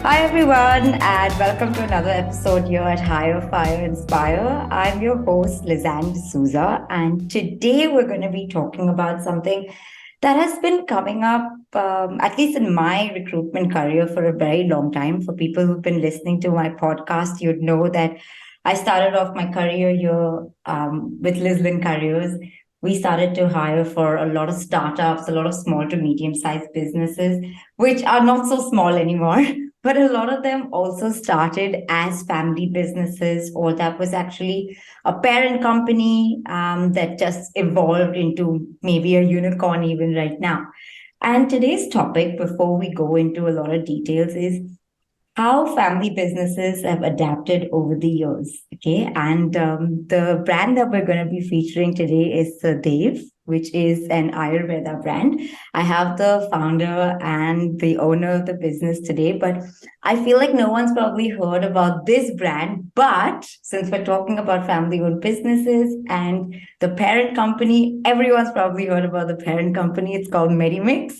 Hi everyone, and welcome to another episode here at Higher Fire Inspire. I'm your host Lizanne Dsouza, and today we're going to be talking about something that has been coming up, at least in my recruitment career, for a very long time. For people who've been listening to my podcast, you'd know that I started off my career here with Lizanne Careers. We started to hire for a lot of startups, a lot of small to medium sized businesses, which are not so small anymore. But a lot of them also started as family businesses, or that was actually a parent company that just evolved into maybe a unicorn even right now. And today's topic, before we go into a lot of details, is how family businesses have adapted over the years. Okay. And the brand that we're going to be featuring today is Sadhev, which is an Ayurveda brand. I have the founder and the owner of the business today, but I feel like no one's probably heard about this brand. But since we're talking about family owned businesses and the parent company, everyone's probably heard about the parent company. It's called Medimix.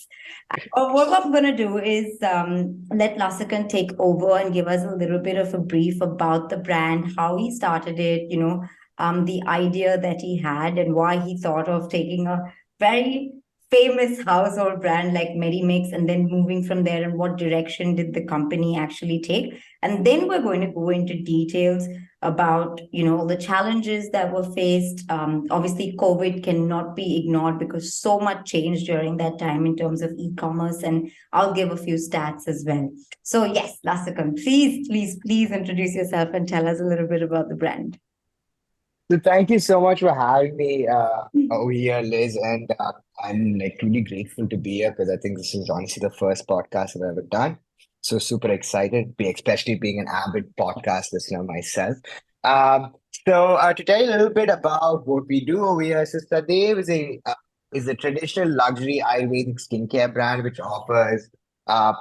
What I'm going to do is let Lasakan take over and give us a little bit of a brief about the brand, how he started it, the idea that he had, and why he thought of taking a very famous household brand like Medimix and then moving from there, and what direction did the company actually take. And then we're going to go into details about the challenges that were faced. Obviously COVID cannot be ignored because so much changed during that time in terms of e-commerce, and I'll give a few stats as well. So yes, Lasakan, please introduce yourself and tell us a little bit about the brand. So thank you so much for having me over here, Liz. And I'm like really grateful to be here because I think this is honestly the first podcast I've ever done. So super excited, especially being an avid podcast listener myself. Um, to tell you a little bit about what we do over here, so Sadev is a traditional luxury Ayurvedic skincare brand which offers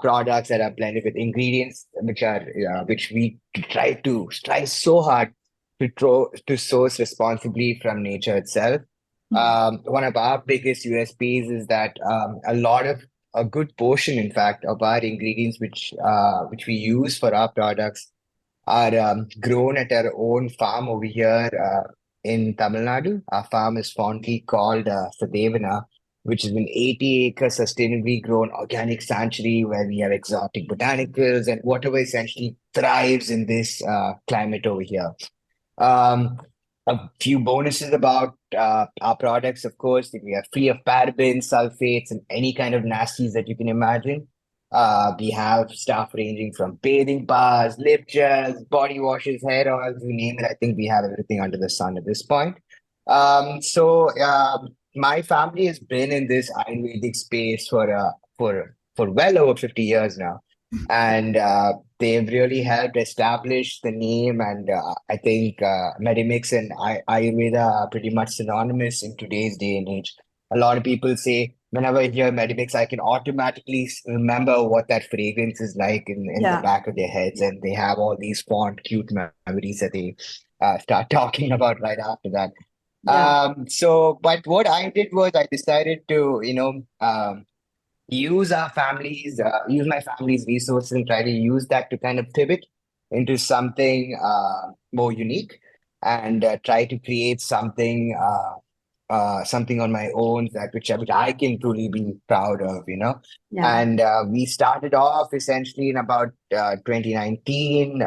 products that are blended with ingredients which we strive so hard to source responsibly from nature itself. One of our biggest USPs is that a good portion, in fact, of our ingredients, which we use for our products, are grown at our own farm over here in Tamil Nadu. Our farm is fondly called Sadevana, which is an 80-acre sustainably grown organic sanctuary where we have exotic botanicals and whatever essentially thrives in this climate over here. Um, a few bonuses about our products, of course, we are free of parabens, sulfates, and any kind of nasties that you can imagine. We have stuff ranging from bathing bars, lip gels, body washes, hair oils, you name it. I think we have everything under the sun at this point. My family has been in this Ayurvedic space for well over 50 years now. And they've really helped establish the name. And I think Medimix and Ayurveda are pretty much synonymous in today's day and age. A lot of people say, whenever I hear Medimix, I can automatically remember what that fragrance is like in the Yeah, back of their heads. And they have all these fond, cute memories that they start talking about right after that. yeah. But what I did was I decided to, use my family's resources and try to use that to kind of pivot into something more unique and try to create something on my own which I can truly be proud of, you know. Yeah. And we started off essentially in about 2019,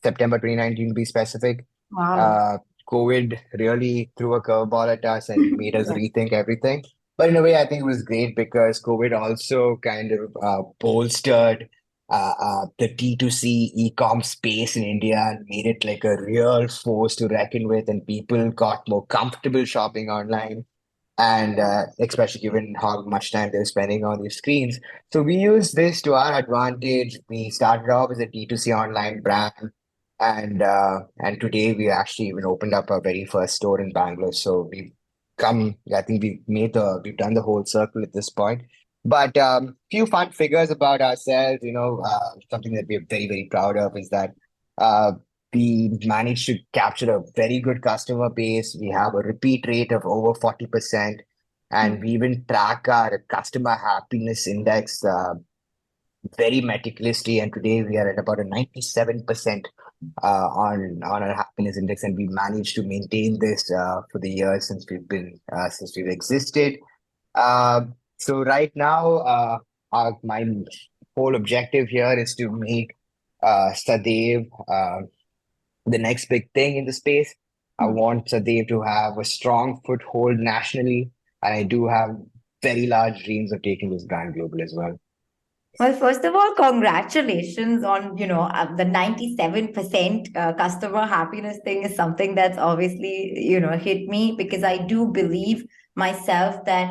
September 2019 to be specific. Wow. Uh, COVID really threw a curveball at us and made us Yeah. rethink everything. But in a way, I think it was great because COVID also kind of bolstered the D2C e-com space in India and made it like a real force to reckon with, and people got more comfortable shopping online. And especially given how much time they're spending on these screens. So we use this to our advantage. We started off as a D2C online brand, and today we actually even opened up our very first store in Bangalore. So I think we've done the whole circle at this point. But few fun figures about ourselves, something that we're very, very proud of is that uh, we managed to capture a very good customer base. We have a repeat rate of over 40%, and we even track our customer happiness index very meticulously, and today we are at about a 97% on our happiness index, and we managed to maintain this for the years since we've existed. Uh, so right now, my whole objective here is to make Sadhdev the next big thing in the space. I want Sadhdev to have a strong foothold nationally, and I do have very large dreams of taking this brand global as well. Well, first of all, congratulations on, the 97% customer happiness thing is something that's obviously, hit me because I do believe myself that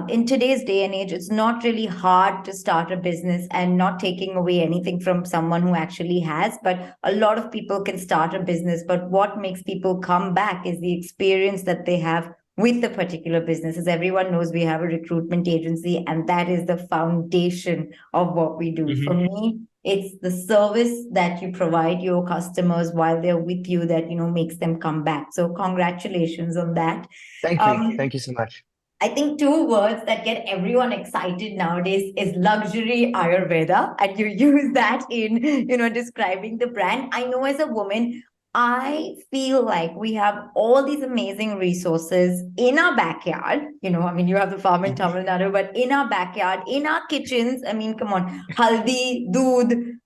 in today's day and age, it's not really hard to start a business and not taking away anything from someone who actually has. But a lot of people can start a business. But what makes people come back is the experience that they have with the particular business. As everyone knows, we have a recruitment agency, and that is the foundation of what we do. For me, it's the service that you provide your customers while they're with you that makes them come back. So congratulations on that. Thank you. Um, Thank you so much. I think two words that get everyone excited nowadays is luxury Ayurveda, and you use that in describing the brand. I know as a woman, I feel like we have all these amazing resources in our backyard. I mean, you have the farm in Tamil Nadu, but in our backyard, in our kitchens. I mean, come on, haldi, doodh,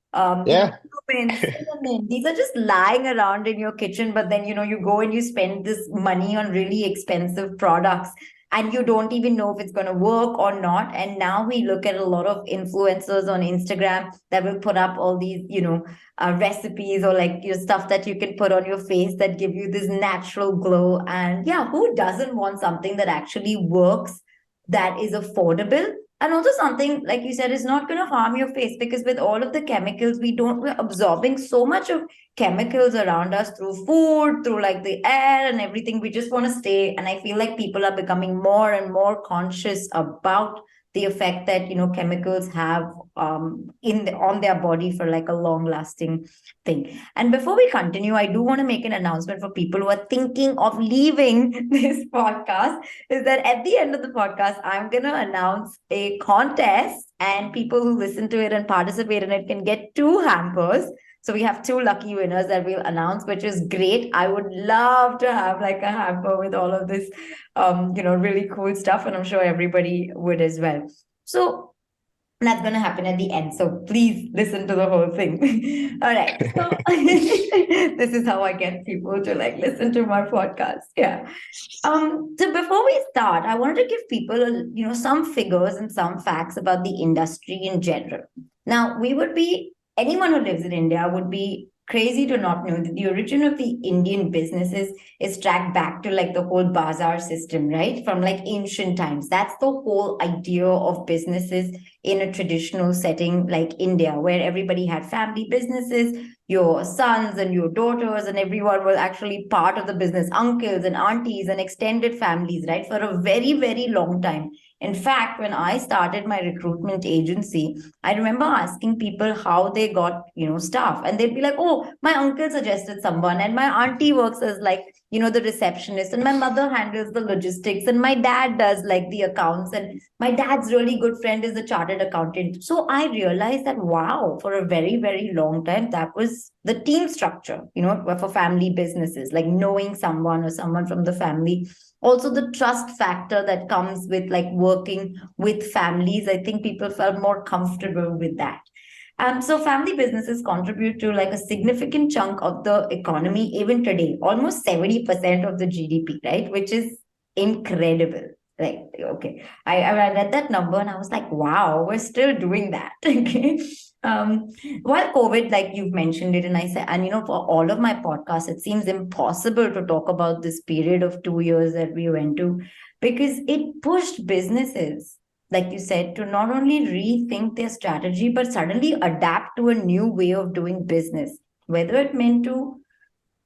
Yeah. cumin, cinnamon. These are just lying around in your kitchen, but then you go and you spend this money on really expensive products and you don't even know if it's going to work or not. And now we look at a lot of influencers on Instagram that will put up all these recipes or like stuff that you can put on your face that give you this natural glow. And yeah, who doesn't want something that actually works, that is affordable, and also something like you said is not going to harm your face? Because with all of the chemicals, we're absorbing so much of chemicals around us through food, through like the air and everything. We just want to stay. And I feel like people are becoming more and more conscious about the effect that chemicals have on their body for like a long lasting thing. And before we continue, I do want to make an announcement for people who are thinking of leaving this podcast, is that at the end of the podcast, I'm going to announce a contest, and people who listen to it and participate in it can get two hampers. So we have two lucky winners that we'll announce, which is great. I would love to have like a hamper with all of this, really cool stuff. And I'm sure everybody would as well. So that's going to happen at the end. So please listen to the whole thing. All right. So this is how I get people to like listen to my podcast. Yeah. So before we start, I wanted to give people, some figures and some facts about the industry in general. Now, anyone who lives in India would be crazy to not know that the origin of the Indian businesses is tracked back to like the whole bazaar system, right? From like ancient times. That's the whole idea of businesses in a traditional setting like India, where everybody had family businesses. Your sons and your daughters and everyone were actually part of the business, uncles and aunties and extended families, right? For a very, very long time. In fact, when I started my recruitment agency, I remember asking people how they got, staff. And they'd be like, oh, my uncle suggested someone, and my auntie works as like, the receptionist, and my mother handles the logistics, and my dad does like the accounts, and my dad's really good friend is a chartered accountant. So I realized that, wow, for a very, very long time, that was the team structure, for family businesses, like knowing someone or someone from the family. Also, the trust factor that comes with like working with families, I think people felt more comfortable with that. So family businesses contribute to like a significant chunk of the economy even today, almost 70% of the GDP, right? Which is incredible. Like, okay. I read that number and I was like, wow, we're still doing that. Okay. Um, while COVID, like you've mentioned it, and I said, and for all of my podcasts, it seems impossible to talk about this period of 2 years that we went to, because it pushed businesses, like you said, to not only rethink their strategy, but suddenly adapt to a new way of doing business, whether it meant to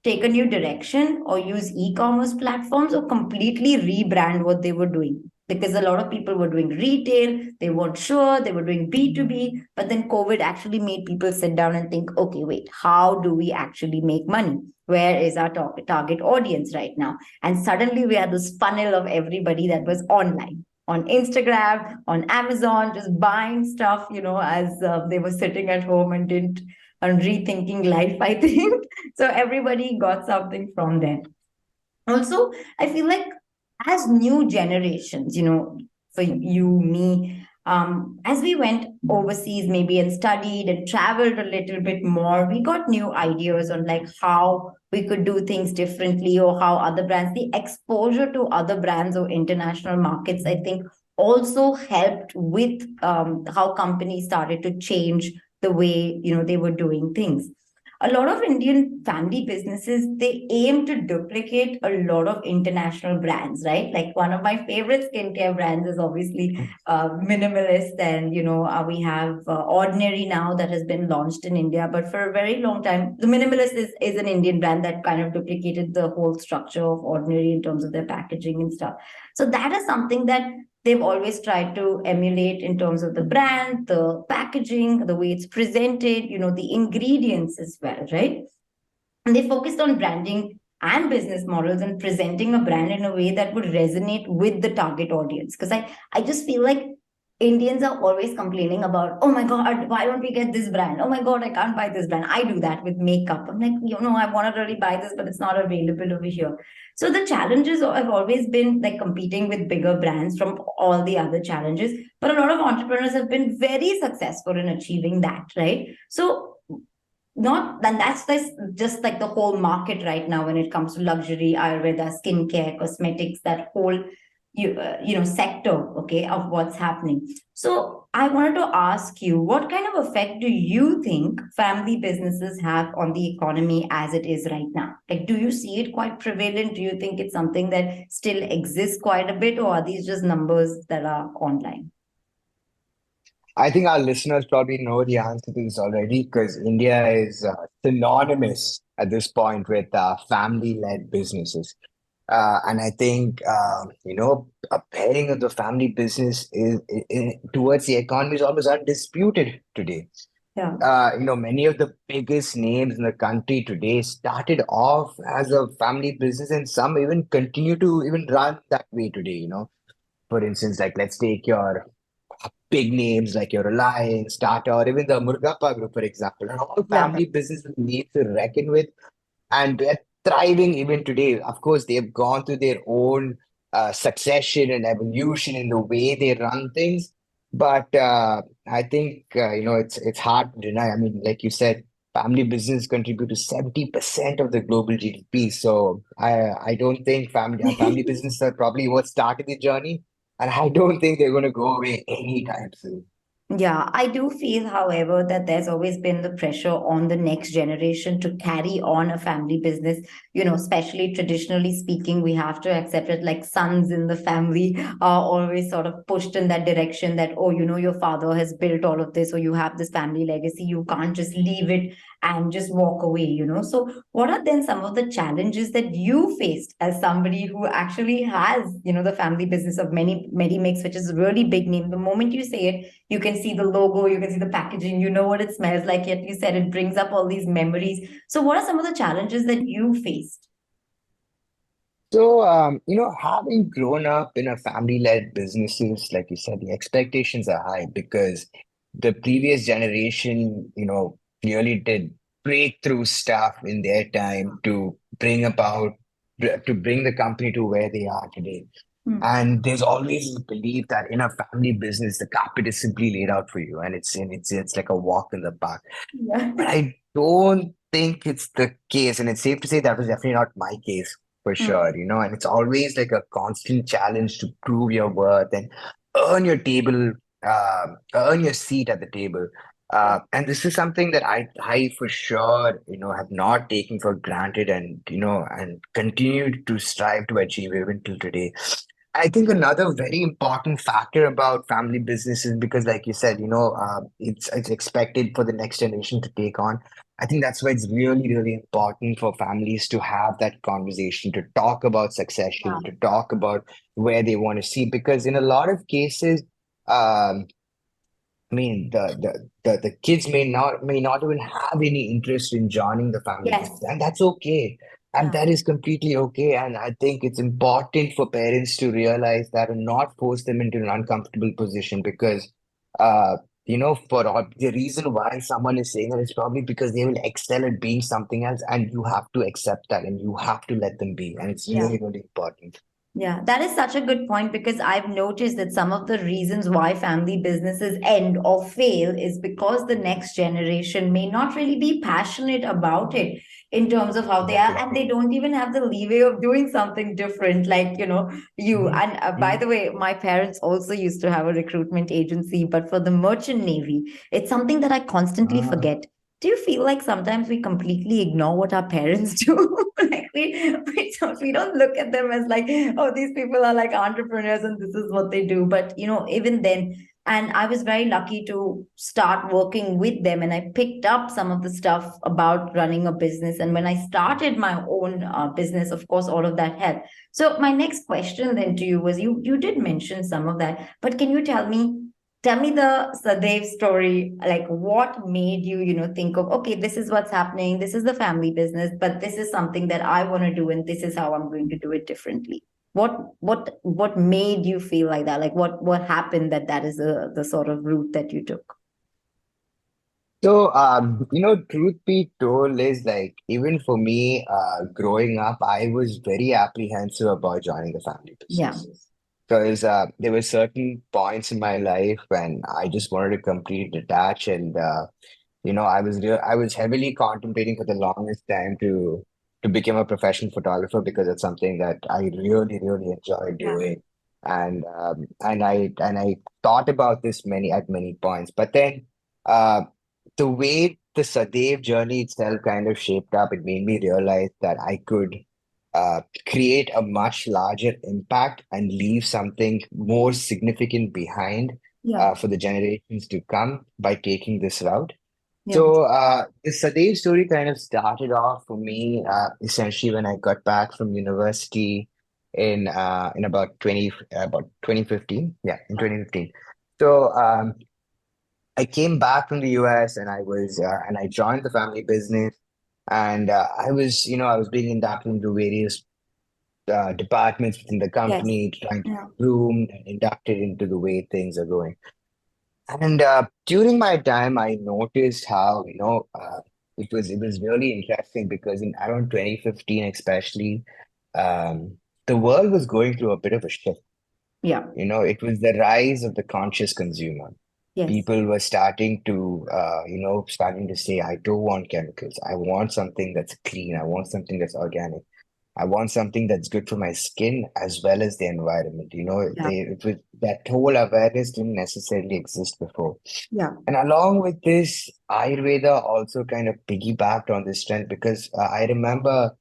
take a new direction or use e-commerce platforms or completely rebrand what they were doing. Because a lot of people were doing retail, they weren't sure, they were doing B2B, but then COVID actually made people sit down and think, okay, wait, how do we actually make money? Where is our target audience right now? And suddenly we had this funnel of everybody that was online, on Instagram, on Amazon, just buying stuff, as they were sitting at home and rethinking life, I think. So everybody got something from there. Also, I feel like as new generations, for you, me, as we went overseas maybe and studied and traveled a little bit more, we got new ideas on like how we could do things differently, or how other brands, the exposure to other brands or international markets, I think also helped with how companies started to change the way they were doing things. A lot of Indian family businesses, they aim to duplicate a lot of international brands, right? Like one of my favorite skincare brands is obviously Minimalist, and we have Ordinary now that has been launched in India. But for a very long time, the Minimalist is an Indian brand that kind of duplicated the whole structure of Ordinary in terms of their packaging and stuff. So that is something that they've always tried to emulate in terms of the brand, the packaging, the way it's presented, the ingredients as well, right? And they focused on branding and business models and presenting a brand in a way that would resonate with the target audience. Because I just feel like Indians are always complaining about, oh my God, why don't we get this brand? Oh my God, I can't buy this brand. I do that with makeup. I'm like, I want to really buy this, but it's not available over here. So the challenges have always been like competing with bigger brands from all the other challenges. But a lot of entrepreneurs have been very successful in achieving that, right? So not then that's this just like the whole market right now when it comes to luxury, Ayurveda, skincare, cosmetics, that whole sector, okay, of what's happening. So I wanted to ask you, what kind of effect do you think family businesses have on the economy as it is right now? Like, do you see it quite prevalent? Do you think it's something that still exists quite a bit, or are these just numbers that are online? I think our listeners probably know the answer to this already because India is synonymous at this point with family-led businesses. And I think, a pairing of the family business towards the economy is almost undisputed today. Yeah. Many of the biggest names in the country today started off as a family business, and some even continue to even run that way today. For instance, like let's take your big names like your Reliance, Tata, or even the Murgappa Group, for example, and all Yeah. family businesses need to reckon with, and they're thriving even today. Of course, they've gone through their own succession and evolution in the way they run things. But I think it's hard to deny. I mean, like you said, family business contribute to 70% of the global GDP. So I don't think family businesses are probably what started the journey, and I don't think they're going to go away anytime soon. Yeah, I do feel, however, that there's always been the pressure on the next generation to carry on a family business. Especially traditionally speaking, we have to accept it like sons in the family are always sort of pushed in that direction that, oh, your father has built all of this, or you have this family legacy. You can't just leave it and just walk away. So, what are then some of the challenges that you faced as somebody who actually has, the family business of many Medimix, which is a really big name? The moment you say it, you can see the logo, you can see the packaging, you know what it smells like, yet you said it brings up all these memories. So, what are some of the challenges that you faced? So, having grown up in a family-led businesses, like you said, the expectations are high because the previous generation, clearly did breakthrough stuff in their time to bring the company to where they are today. Hmm. And there's always this belief that in a family business, the carpet is simply laid out for you, and it's like a walk in the park. Yeah. But I don't think it's the case. And it's safe to say that was definitely not my case for Hmm. sure, and it's always like a constant challenge to prove your worth and earn your table, earn your seat at the table. And this is something that I for sure, have not taken for granted and continued to strive to achieve even till today. I think another very important factor about family businesses, because like you said, it's expected for the next generation to take on. I think that's why it's really, really important for families to have that conversation, to talk about succession, to talk about where they want to see. Because in a lot of cases, I mean, the kids may not even have any interest in joining the family Yes. business, and that's okay. And Yeah. that is completely okay. And I think it's important for parents to realize that and not force them into an uncomfortable position because, uh, for the reason why someone is saying that is probably because they will excel at being something else, and you have to accept that and you have to let them be. And it's Yeah. really, really important. Yeah, that is such a good point because I've noticed that some of the reasons why family businesses end or fail is because the next generation may not really be passionate about it in terms of how they are, and Definitely. they don't even have the leeway of doing something different, like, you. Hmm. And by Hmm. the way, my parents also used to have a recruitment agency, but for the merchant navy, it's something that I constantly Ah. forget. Do you feel like sometimes we completely ignore what our parents do? Like we don't look at them as like, oh, these people are like entrepreneurs and this is what they do. But even then, and I was very lucky to start working with them, and I picked up some of the stuff about running a business. And when I started my own business, of course, all of that helped. So my next question then to you was, you did mention some of that, but can you tell me the Sadhev story, like what made you, think of, okay, this is what's happening, this is the family business, but this is something that I want to do, and this is how I'm going to do it differently. What made you feel like that? Like what happened that is the sort of route that you took? So, truth be told is like, even for me, growing up, I was very apprehensive about joining the family Yeah. business because there were certain points in my life when I just wanted to completely detach, and I was heavily contemplating for the longest time to become a professional photographer because it's something that I really, really enjoy Yeah. doing, and I thought about this many points, but then. Uh, the way the Sadev journey itself kind of shaped up, it made me realize that I could create a much larger impact and leave something more significant behind Yeah. for the generations to come by taking this route. Yeah. So the Sadev story kind of started off for me essentially when I got back from university in about 2015. Yeah, in 2015. So I came back from the US and I joined the family business and I was being inducted into various departments within the Yes. company, trying to be Yeah. groomed and inducted into the way things are going. And during my time, I noticed how, it was really interesting because in around 2015, especially, the world was going through a bit of a shift. Yeah. It was the rise of the conscious consumer. Yes. People were starting to say, I don't want chemicals. I want something that's clean. I want something that's organic. I want something that's good for my skin as well as the environment. Yeah. That whole awareness didn't necessarily exist before. Yeah. And along with this, Ayurveda also kind of piggybacked on this trend because I remember,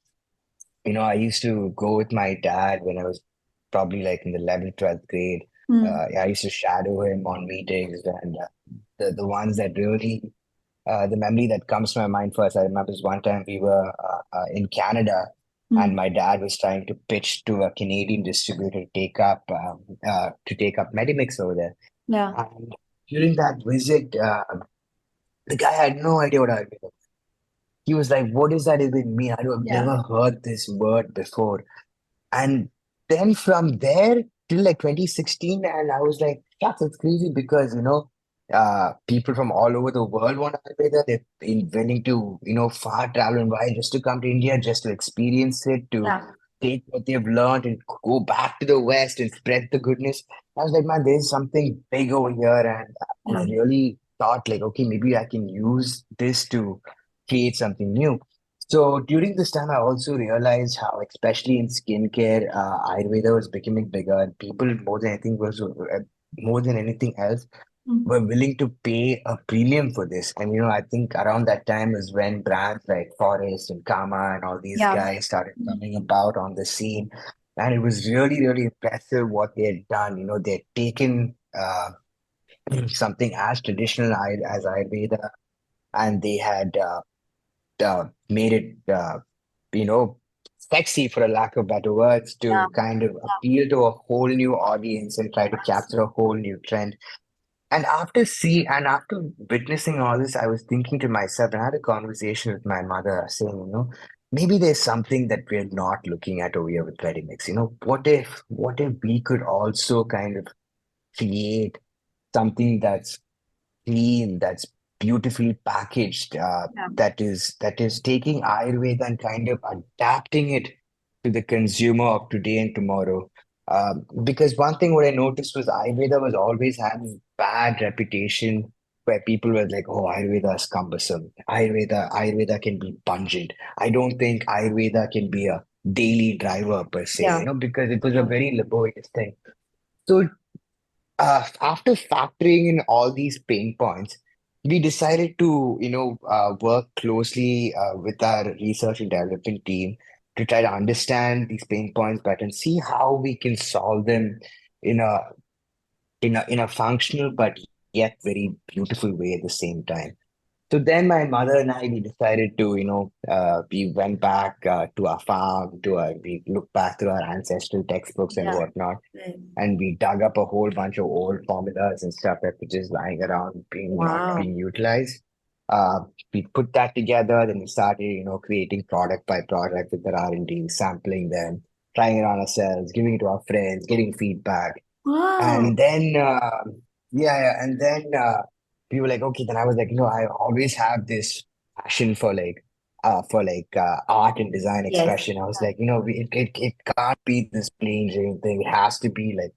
I used to go with my dad when I was probably like in the 11th, 12th grade. Mm. I used to shadow him on meetings, and the ones that really the memory that comes to my mind first, I remember this one time we were in Canada, and Mm. my dad was trying to pitch to a Canadian distributor to take up Medimix over there. Yeah. And during that visit, the guy had no idea what I was. He was like, "What does that even mean? I've Yeah. never heard this word before." And then from there till like 2016, and I was like, shucks, it's crazy because, people from all over the world want to Ayurveda. They've been willing to, far travel and wide just to come to India, just to experience it, to Yeah. take what they've learned and go back to the West and spread the goodness. I was like, man, there's something big over here. And I Yeah. really thought like, okay, maybe I can use this to create something new. So during this time, I also realized how, especially in skincare, Ayurveda was becoming bigger, and people more than anything else Mm. were willing to pay a premium for this. And I think around that time is when brands like Forest and Kama and all these Yeah. guys started coming about on the scene, and it was really really impressive what they had done. They had taken something as traditional as Ayurveda, and they had made it, you know, sexy for a lack of better words, Yeah. to kind of appeal to a whole new audience and try to capture a whole new trend. And after witnessing all this, I was thinking to myself, and I had a conversation with my mother saying, maybe there's something that we're not looking at over here with Medimix. What if we could also kind of create something that's clean, that's beautifully packaged, Yeah. that is taking Ayurveda and kind of adapting it to the consumer of today and tomorrow. Because one thing what I noticed was Ayurveda was always having bad reputation where people were like, oh, Ayurveda is cumbersome. Ayurveda can be pungent. I don't think Ayurveda can be a daily driver per se, Yeah. because it was a Yeah. very laborious thing. So after factoring in all these pain points, we decided to, work closely with our research and development team to try to understand these pain points better and see how we can solve them in a functional but yet very beautiful way at the same time. So then my mother and I, we decided to, we went back to our farm, we looked back through our ancestral textbooks and Yeah. whatnot, Right. and we dug up a whole bunch of old formulas and stuff that were just lying around being not Wow. being utilized. Uh, we put that together, then we started, creating product by product with our R&D, sampling them, trying it on ourselves, giving it to our friends, getting feedback. Wow. And then, yeah, and then we were like, okay, then I was like, I always have this passion for art and design Yes. expression. I was like, it can't be this plain Jane thing. It has to be like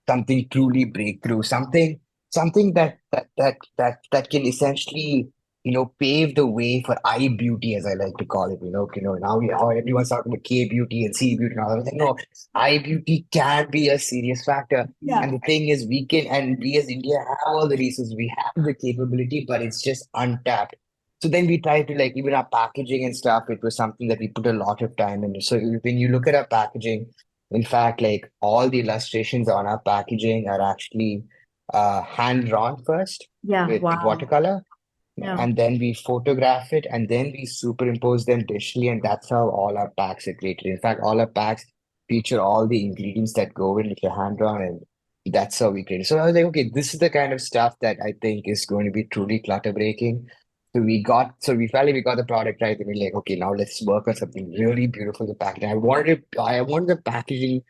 something truly breakthrough, something that can essentially, pave the way for eye beauty, as I like to call it. Now everyone's talking about K beauty and C beauty and all. I was like, no, eye beauty can be a serious factor. Yeah. And the thing is, we as India have all the resources, we have the capability, but it's just untapped. So then we tried to, like, even our packaging and stuff, it was something that we put a lot of time in. So when you look at our packaging, in fact, like all the illustrations on our packaging are actually hand drawn first Yeah. with Wow. watercolor, Yeah. and then we photograph it, and then we superimpose them digitally, and that's how all our packs are created. In fact, all our packs feature all the ingredients that go in with the hand drawn, and that's how we create it. So I was like, okay, this is the kind of stuff that I think is going to be truly clutter breaking. So we finally we got the product right, and we're like, okay, now let's work on something really beautiful to package. I wanted the packaging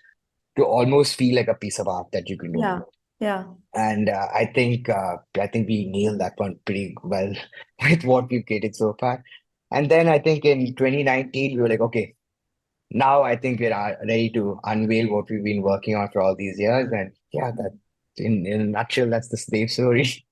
to almost feel like a piece of art that you can do. Yeah. Yeah. And I think we nailed that one pretty well with what we've created so far. And then I think in 2019 we were like, okay, now I think we're ready to unveil what we've been working on for all these years. And yeah, that in a nutshell, that's the slave story.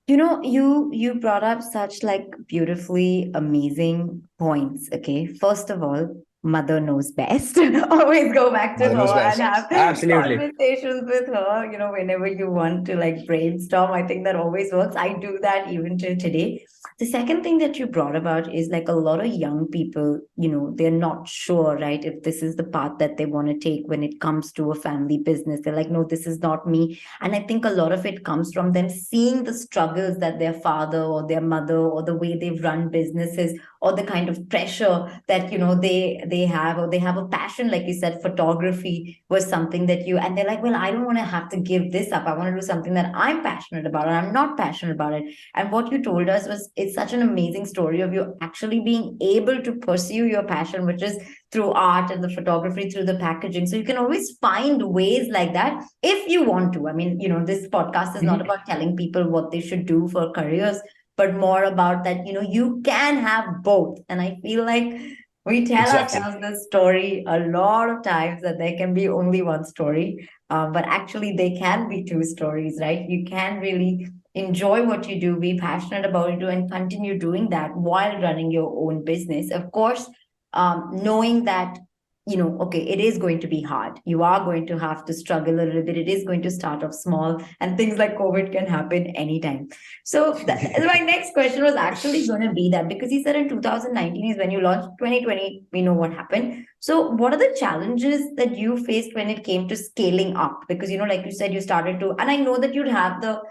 You brought up such like beautifully amazing points. Okay, first of all, mother knows best. Always go back to Mother knows her and best. have Absolutely. conversations with her. Whenever you want to like brainstorm, I think that always works. I do that even till today. The second thing that you brought about is like a lot of young people, they're not sure, right, if this is the path that they want to take when it comes to a family business. They're like, no, this is not me. And I think a lot of it comes from them seeing the struggles that their father or their mother or the way they've run businesses or the kind of pressure that they have, or they have a passion, like you said, photography was something that you, and they're like, well, I don't want to have to give this up. I want to do something that I'm passionate about, and I'm not passionate about it. And what you told us was, it's such an amazing story of you actually being able to pursue your passion, which is through art and the photography, through the packaging. So you can always find ways like that if you want to. I mean, this podcast is not Mhm. about telling people what they should do for careers, but more about that, you can have both. And I feel like we tell Exactly. ourselves this story a lot of times that there can be only one story, but actually, they can be two stories, right? You can really enjoy what you do, be passionate about it, and continue doing that while running your own business. Of course, knowing that okay, it is going to be hard. You are going to have to struggle a little bit. It is going to start off small, and things like COVID can happen anytime. So my next question was actually going to be that, because you said in 2019 is when you launched. 2020, we know what happened. So what are the challenges that you faced when it came to scaling up? Because like you said, you started to, and I know that you'd have the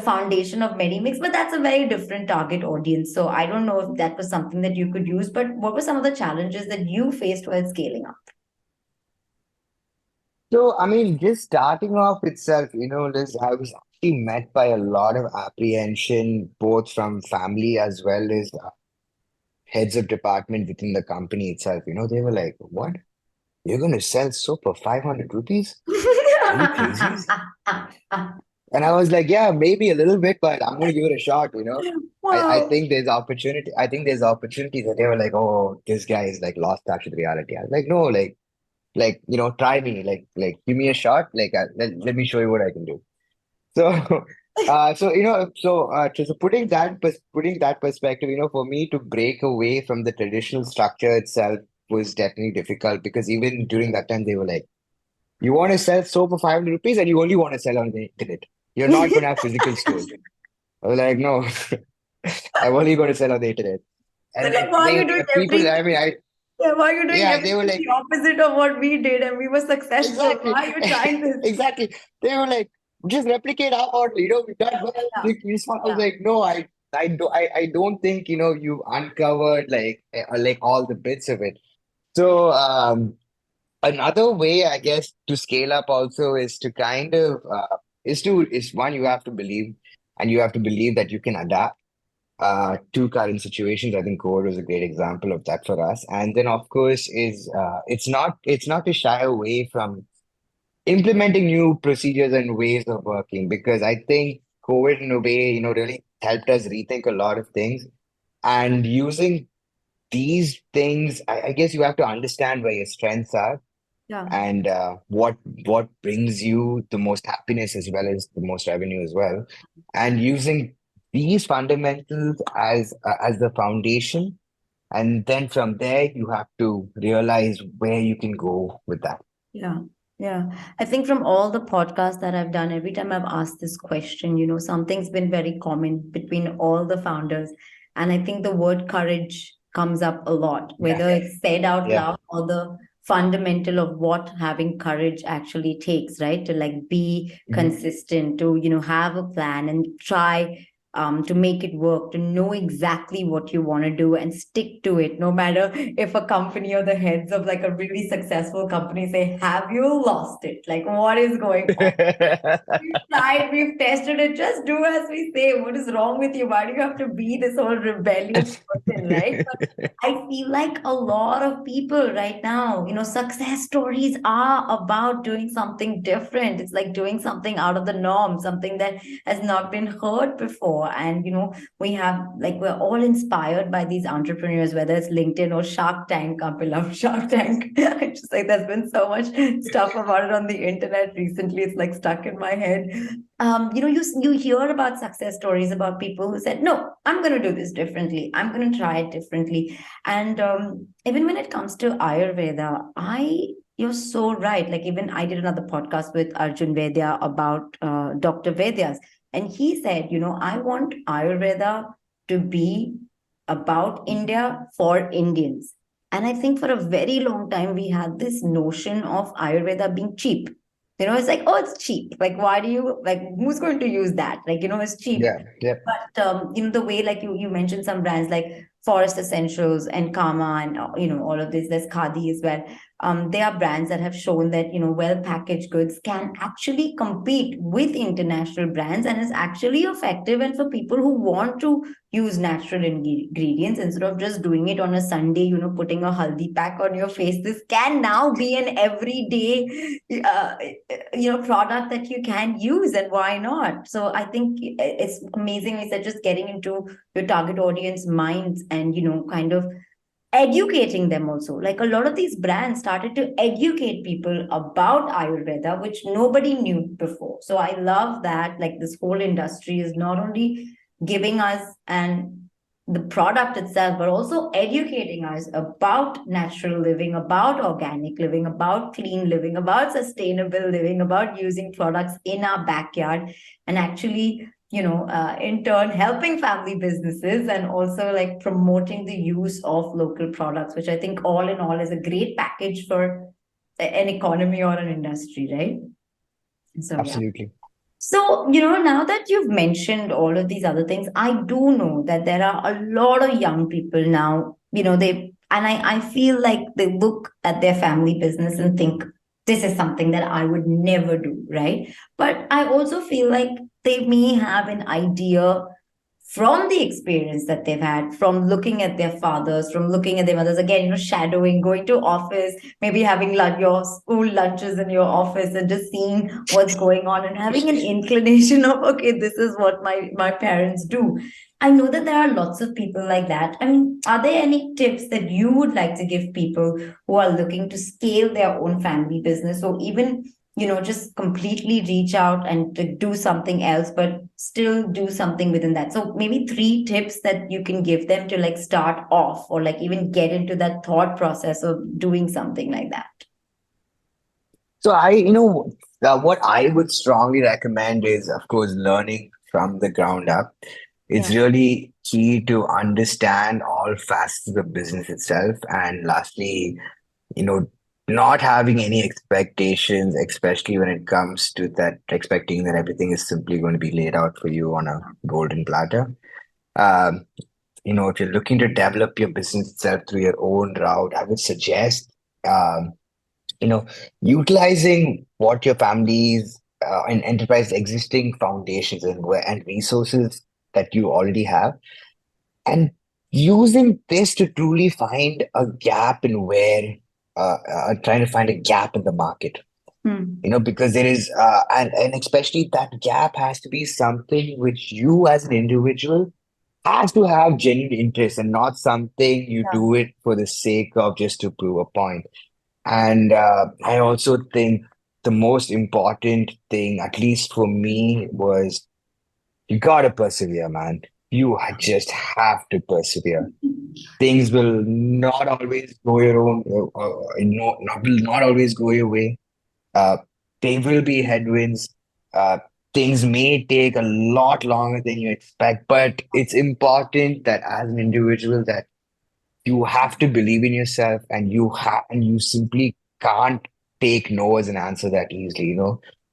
foundation of Medimix, but that's a very different target audience. So I don't know if that was something that you could use, but what were some of the challenges that you faced while scaling up? So, I mean, just starting off itself, Liz, I was actually met by a lot of apprehension, both from family as well as heads of department within the company itself, they were like, "What? You're going to sell soap for 500 rupees? Are you crazy?" And I was like, "Yeah, maybe a little bit, but I'm going to give it a shot. I Wow. think there's opportunity. I think there's opportunities." And they were like, "Oh, this guy is like lost touch with reality." I was like, "No, try me, give me a shot. Let me show you what I can do." So, so putting that perspective, for me to break away from the traditional structure itself was definitely difficult because even during that time, they were like, "You want to sell soap for 500 rupees and you only want to sell on the internet. You're not going to have physical stores." I was like, "No, I'm only going to sell on the internet." So And like, like why are you they doing people, everything? I mean, Yeah, why are you doing they were everything like, the opposite of what we did and we were successful? exactly, Why are you trying this? exactly. They were like, "Just replicate our model. We've done well. Yeah, This one." I was yeah, like, "No, I don't think you uncovered like all the bits of it." So another way, I guess, to scale up also is to kind of is one, you have to believe, and you have to believe that you can adapt to current situations. I think COVID was a great example of that for us. And then, of course, is it's not to shy away from implementing new procedures and ways of working, because I think COVID in a way, really helped us rethink a lot of things. And using these things, I guess you have to understand where your strengths are yeah, and what brings you the most happiness as well as the most revenue as well, and using these fundamentals as the foundation, and then from there you have to realize where you can go with that. yeah, yeah. I think from all the podcasts that I've done, every time I've asked this question, something's been very common between all the founders. And I think the word courage comes up a lot, Yeah, whether it's said out yeah. loud or the fundamental of what having courage actually takes, right? To like be Mhm. consistent, to, have a plan and try to make it work, to know exactly what you want to do and stick to it, no matter if a company or the heads of like a really successful company say, "Have you lost it? Like, what is going on? We've tried, we've tested it. Just do as we say. What is wrong with you? Why do you have to be this whole rebellious person, right?" But I feel like a lot of people right now, success stories are about doing something different. It's like doing something out of the norm, something that has not been heard before. And, we have like, we're all inspired by these entrepreneurs, whether it's LinkedIn or Shark Tank. I love Shark Tank. I just like, there's been so much stuff about it on the internet recently. It's like stuck in my head. You hear about success stories about people who said, "No, I'm going to do this differently. I'm going to try it differently." And even when it comes to Ayurveda, you're so right. Like, even I did another podcast with Arjun Vedya about Dr. Vedya's, and he said, "I want Ayurveda to be about India for Indians." And I think for a very long time, we had this notion of Ayurveda being cheap. It's like, "Oh, it's cheap. Like, why do you, like, who's going to use that? Like, it's cheap." Yeah, yeah. But the way, like, you mentioned some brands like Forest Essentials and Kama and all of this. There's Khadi as well. They are brands that have shown that well packaged goods can actually compete with international brands and is actually effective. And for people who want to use natural ingredients instead of just doing it on a Sunday, putting a haldi pack on your face, this can now be an everyday product that you can use, and why not? So I think it's amazing is that just getting into your target audience minds and kind of educating them also. Like, a lot of these brands started to educate people about Ayurveda, which nobody knew before. So I love that, like, this whole industry is not only giving us and the product itself, but also educating us about natural living, about organic living, about clean living, about sustainable living, about using products in our backyard, and actually in turn helping family businesses and also like promoting the use of local products, which I think all in all is a great package for an economy or an industry, right? So yeah. Absolutely. So, now that you've mentioned all of these other things, I do know that there are a lot of young people now, I feel like they look at their family business and think, "This is something that I would never do," right? But I also feel like they may have an idea from the experience that they've had, from looking at their fathers, from looking at their mothers, again, shadowing, going to office, maybe having your school lunches in your office and just seeing what's going on and having an inclination of, okay, this is what my parents do. I know that there are lots of people like that. I mean, are there any tips that you would like to give people who are looking to scale their own family business, or even just completely reach out and to do something else, but still do something within that? So maybe three tips that you can give them to like start off, or like even get into that thought process of doing something like that. So what I would strongly recommend is, of course, learning from the ground up. It's Yeah. really key to understand all facets of the business itself. And lastly, you know, not having any expectations, especially when it comes to that, expecting that everything is simply going to be laid out for you on a golden platter. Um, if you're looking to develop your business itself through your own route, I would suggest, um, you know, utilizing what your family's and enterprise existing foundations and resources that you already have, and using this to truly find a gap in where trying to find a gap in the market. Hmm. Because there is and especially that gap has to be something which you as an individual has to have genuine interest, and not something you Yeah. do it for the sake of just to prove a point. And I also think the most important thing, at least for me, was you gotta persevere, man. Just have to persevere. Things will not always go your own, will not always go your way. Uh, there will be headwinds. Uh, Things may take a lot longer than you expect, but it's important that as an individual that you have to believe in yourself, and you simply can't take no as an answer that easily.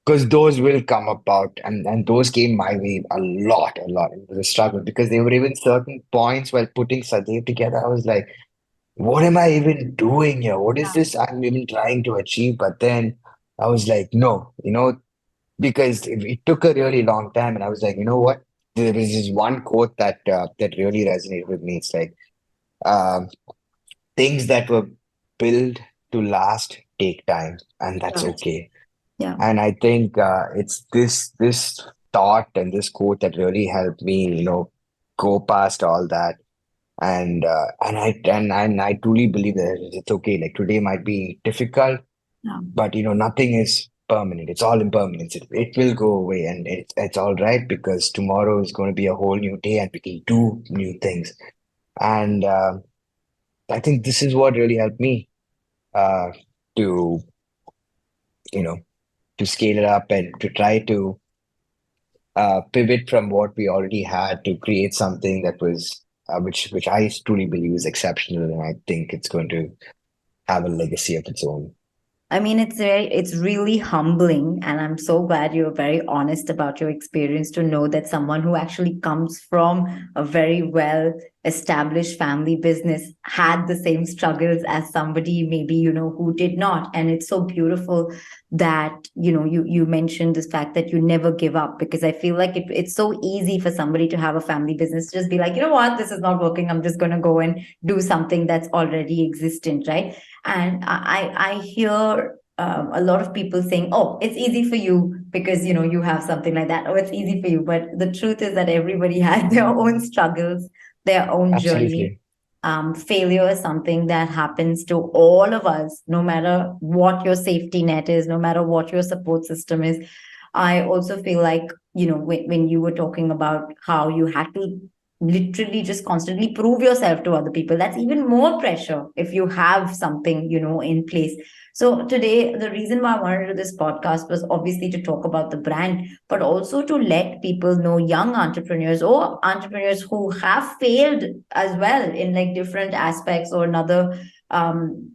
Because those will come about, and those came my way a lot. It was a struggle because there were even certain points while putting Sadhev together. I was like, what am I even doing here? What is this I'm even trying to achieve? But then I was like, no, because it took a really long time, and I was like, you know what? There was this one quote that really resonated with me. It's like, um, things that were built to last take time, and that's Right. okay. Yeah. And I think it's this thought and this quote that really helped me, go past all that. And I truly believe that it's okay. Like today might be difficult, Yeah. but nothing is permanent. It's all impermanence. It will go away, and it's all right, because tomorrow is going to be a whole new day, and we can do new things. And I think this is what really helped me uh, to you know to scale it up and to try to pivot from what we already had to create something that was which I truly believe is exceptional, and I think it's going to have a legacy of its own. I mean, it's really humbling, and I'm so glad you're very honest about your experience to know that someone who actually comes from a very well established family business had the same struggles as somebody maybe who did not. And it's so beautiful that you mentioned this fact that you never give up, because I feel like it's so easy for somebody to have a family business to just be like, you know what, this is not working, I'm just going to go and do something that's already existent, right? And I hear a lot of people saying, "Oh, it's easy for you because you have something like that. Oh, it's easy for you." But the truth is that everybody has their own struggles, their own journey. Absolutely. Failure is something that happens to all of us, no matter what your safety net is, no matter what your support system is. I also feel like, when you were talking about how you had to literally just constantly prove yourself to other people, that's even more pressure if you have something, in place. So today, the reason why I wanted to do this podcast was obviously to talk about the brand, but also to let people know, young entrepreneurs or entrepreneurs who have failed as well in like different aspects or another, um,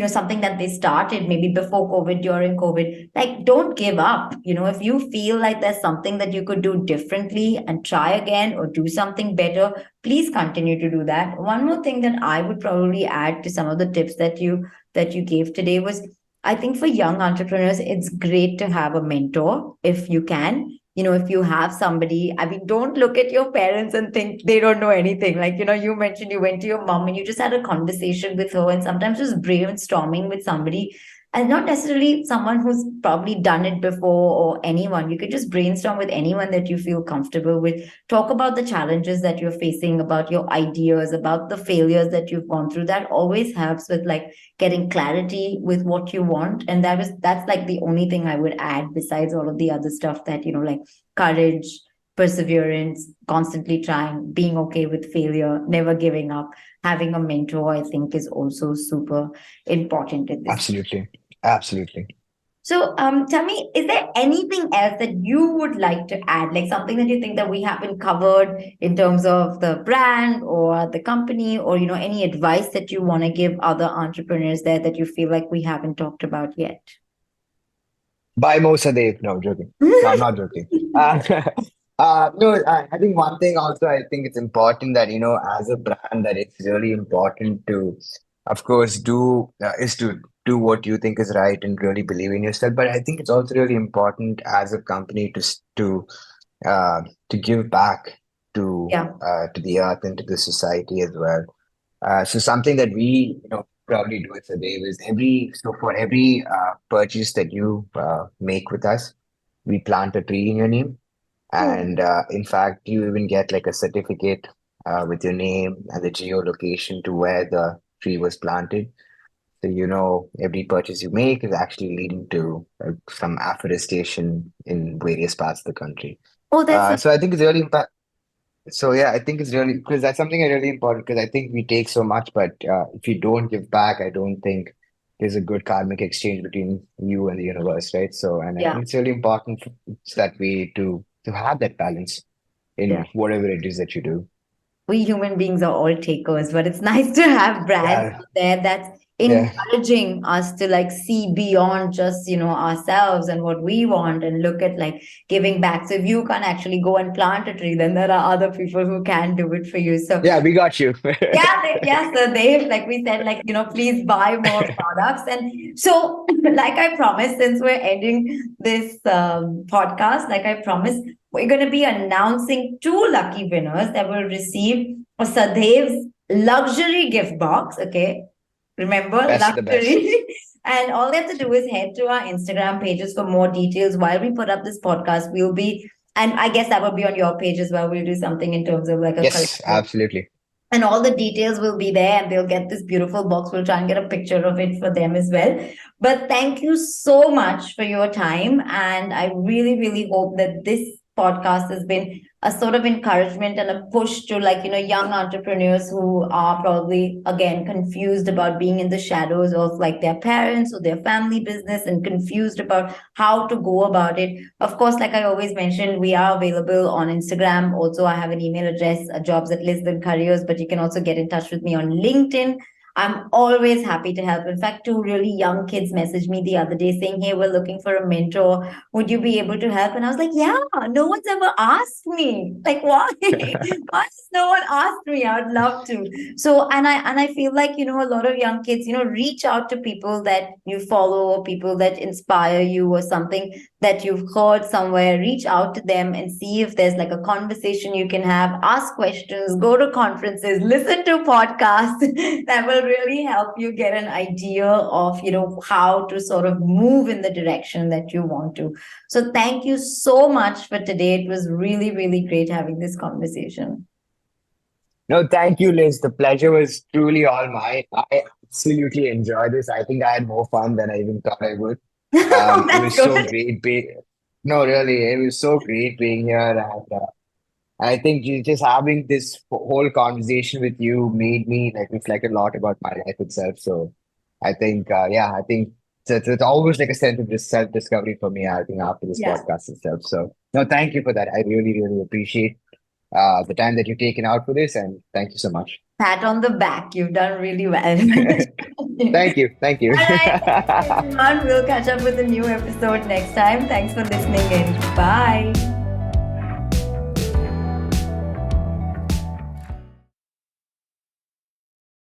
something that they started maybe before COVID, during COVID. Like, don't give up. If you feel like there's something that you could do differently and try again or do something better, please continue to do that. One more thing that I would probably add to some of the tips that you gave today was, I think for young entrepreneurs, it's great to have a mentor if you can. if you have somebody, I mean, don't look at your parents and think they don't know anything. Like, you mentioned you went to your mom and you just had a conversation with her, and sometimes just brainstorming with somebody, and not necessarily someone who's probably done it before or anyone. You could just brainstorm with anyone that you feel comfortable with. Talk about the challenges that you're facing, about your ideas, about the failures that you've gone through. That always helps with like getting clarity with what you want. And that's like the only thing I would add, besides all of the other stuff that, like courage, perseverance, constantly trying, being okay with failure, never giving up. Having a mentor, I think, is also super important in this. Absolutely. Absolutely. So, tell me, is there anything else that you would like to add, like something that you think that we haven't covered in terms of the brand or the company, or any advice that you want to give other entrepreneurs there that you feel like we haven't talked about yet? Buy more Sadhev. No, I'm joking. No, I'm not joking. No, I think one thing also, I think it's important that, as a brand, that it's really important to, of course, is to do what you think is right and really believe in yourself. But I think it's also really important as a company to give back Yeah. to the earth and to the society as well. So something that we, probably do at Sadhav is for every purchase that you make with us, we plant a tree in your name. Oh, And in fact, you even get like a certificate with your name and the geolocation to where the tree was planted. So every purchase you make is actually leading to some afforestation in various parts of the country. oh, that's So I think it's really so yeah, I think it's really because that's something really important because I think we take so much, but if you don't give back, I don't think there's a good karmic exchange between you and the universe, right? So, and I yeah. think it's really important that we to have that balance Yeah. in whatever it is that you do. We human beings are all takers, but it's nice to have brands Yeah, out there that's yeah, encouraging us to like see beyond just, ourselves and what we want, and look at like giving back. So if you can't actually go and plant a tree, then there are other people who can do it for you. So yeah. We got you. yeah, yeah. So Dave, like we said, like, please buy more products. And so, like I promised, since we're ending this podcast, like I promised, we're going to be announcing two lucky winners that will receive a Sadhev's luxury gift box. Okay. Remember, Best of the best. luxury. And all they have to do is head to our Instagram pages for more details. While we put up this podcast, we'll be, and I guess that will be on your page as well. We'll do something in terms of like a Yes, collectible, absolutely. and all the details will be there, and they'll get this beautiful box. We'll try and get a picture of it for them as well. But thank you so much for your time, and I really really hope that this podcast has been a sort of encouragement and a push to, like, young entrepreneurs who are probably again confused about being in the shadows of like their parents or their family business, and confused about how to go about it. Of course, like I always mentioned, we are available on Instagram. Also, I have an email address, jobs@Lizanne, but you can also get in touch with me on LinkedIn. I'm always happy to help. In fact, two really young kids messaged me the other day saying, "Hey, we're looking for a mentor. Would you be able to help?" And I was like, "Yeah, no one's ever asked me. Like, why? Why has no one asked me? I would love to." So, and I feel like, a lot of young kids, reach out to people that you follow, or people that inspire you, or something that you've heard somewhere. Reach out to them and see if there's like a conversation you can have. Ask questions, go to conferences, listen to podcasts that will really help you get an idea of, how to sort of move in the direction that you want to. So thank you so much for today. It was really, really great having this conversation. No, thank you, Liz. The pleasure was truly all mine. I absolutely enjoyed this. I think I had more fun than I even thought I would. It That's was so good. great being, no, really, it was so great being here. And I think just having this whole conversation with you made me like reflect a lot about my life itself. So I think, yeah, I think it's always like a sense of just self-discovery for me, I think, after this Yeah. podcast itself. So, no, thank you for that. I really, really appreciate the time that you've taken out for this, and thank you so much. Pat on the back. You've done really well. Thank you. Thank you. All right. Everyone, we'll catch up with a new episode next time. Thanks for listening in. Bye.